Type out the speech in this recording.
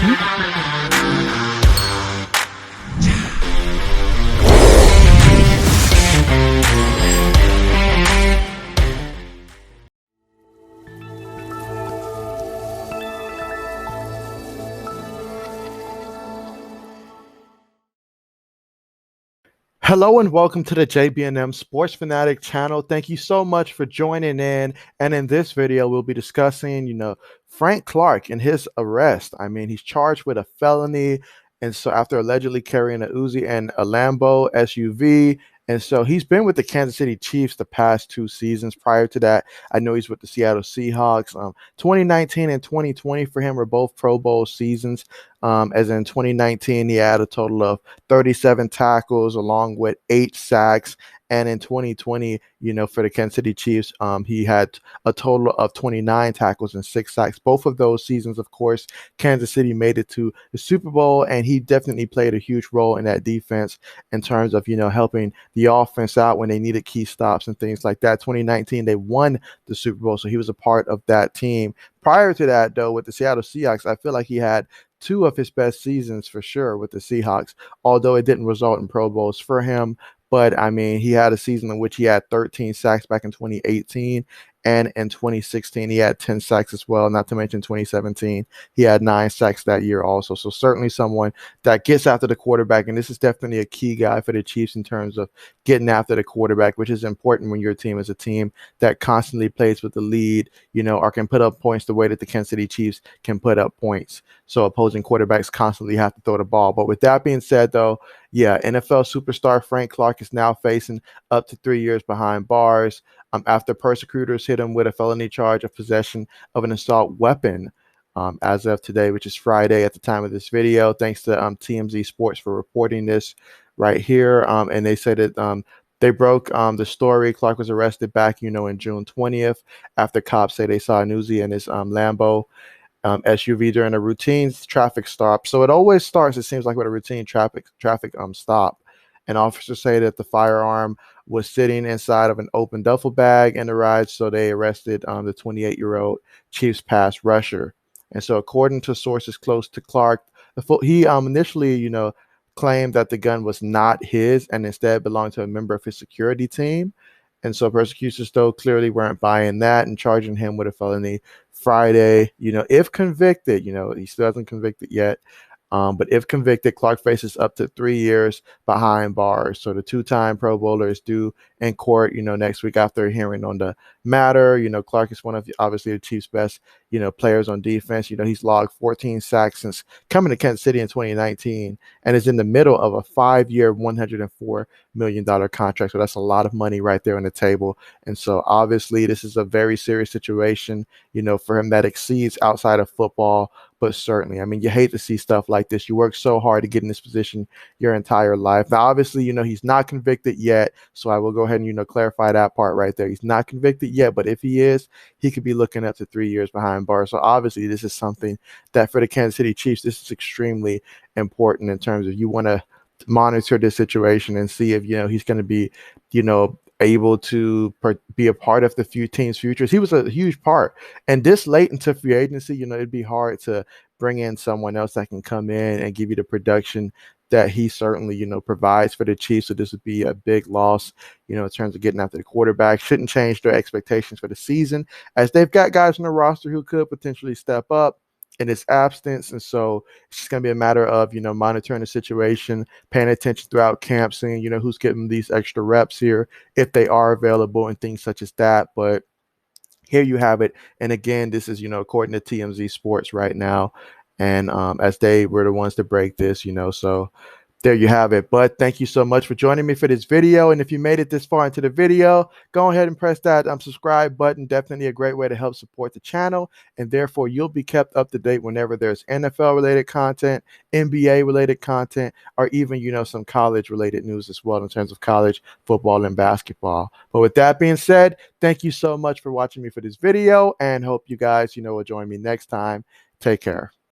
Hello and welcome to the JB&M Sports Fanatic channel. Thank you so much for joining in. And in this video, we'll be discussing, Frank Clark and his arrest. I mean, he's charged with a felony. And so after allegedly carrying a Uzi and a Lambo SUV. And so he's been with the Kansas City Chiefs the past 2 seasons. Prior to that, I know he's with the Seattle Seahawks. 2019 and 2020 for him were both Pro Bowl seasons. As in 2019, he had a total of 37 tackles along with 8 sacks. And in 2020, for the Kansas City Chiefs, he had a total of 29 tackles and 6 sacks. Both of those seasons, of course, Kansas City made it to the Super Bowl, and he definitely played a huge role in that defense in terms of, helping the offense out when they needed key stops and things like that. 2019, they won the Super Bowl, so he was a part of that team. Prior to that, though, with the Seattle Seahawks, I feel like he had 2 of his best seasons for sure with the Seahawks, although it didn't result in Pro Bowls for him. But I mean, he had a season in which he had 13 sacks back in 2018. And in 2016, he had 10 sacks as well, not to mention 2017. He had 9 sacks that year also. So certainly someone that gets after the quarterback. And this is definitely a key guy for the Chiefs in terms of getting after the quarterback, which is important when your team is a team that constantly plays with the lead, or can put up points the way that the Kansas City Chiefs can put up points. So opposing quarterbacks constantly have to throw the ball. But with that being said, though, yeah, NFL superstar Frank Clark is now facing up to 3 years behind bars after persecutors hit him with a felony charge of possession of an assault weapon as of today, which is Friday at the time of this video. Thanks to TMZ Sports for reporting this right here. And they said that they broke the story. Clark was arrested back, in June 20th after cops say they saw an Uzi and his Lambo SUV during a routine traffic stop. So it always starts, it seems like, with a routine traffic stop. And officers say that the firearm was sitting inside of an open duffel bag in the ride, so they arrested the 28-year-old Chiefs pass rusher. And so, according to sources close to Clark, he initially, claimed that the gun was not his and instead belonged to a member of his security team. And so prosecutors, though, clearly weren't buying that and charging him with a felony Friday. If convicted, he still hasn't convicted yet. But if convicted, Clark faces up to 3 years behind bars. So the 2-time Pro Bowler is due in court, next week after a hearing on the matter. Clark is one of obviously the Chiefs' best, players on defense. He's logged 14 sacks since coming to Kansas City in 2019 and is in the middle of a 5-year, $104 million contract. So that's a lot of money right there on the table. And so obviously this is a very serious situation, for him that exceeds outside of football. But certainly, I mean, you hate to see stuff like this. You work so hard to get in this position your entire life. Now, obviously, he's not convicted yet. So I will go ahead and, clarify that part right there. He's not convicted yet, but if he is, he could be looking up to 3 years behind bars. So obviously, this is something that for the Kansas City Chiefs, this is extremely important in terms of you want to monitor this situation and see if, he's going to be, able to be a part of the team's futures. He was a huge part. And this late into free agency, it'd be hard to bring in someone else that can come in and give you the production that he certainly, provides for the Chiefs. So this would be a big loss, in terms of getting after the quarterback. Shouldn't change their expectations for the season, as they've got guys on the roster who could potentially step up in his absence. And so it's just going to be a matter of, monitoring the situation, paying attention throughout camp, seeing, who's getting these extra reps here, if they are available and things such as that. But here you have it. And again, this is, according to TMZ Sports right now. And as they were the ones to break this, so there you have it. But thank you so much for joining me for this video. And if you made it this far into the video, go ahead and press that subscribe button. Definitely a great way to help support the channel. And therefore, you'll be kept up to date whenever there's NFL related content, NBA related content, or even, some college related news as well in terms of college football and basketball. But with that being said, thank you so much for watching me for this video and hope you guys, will join me next time. Take care.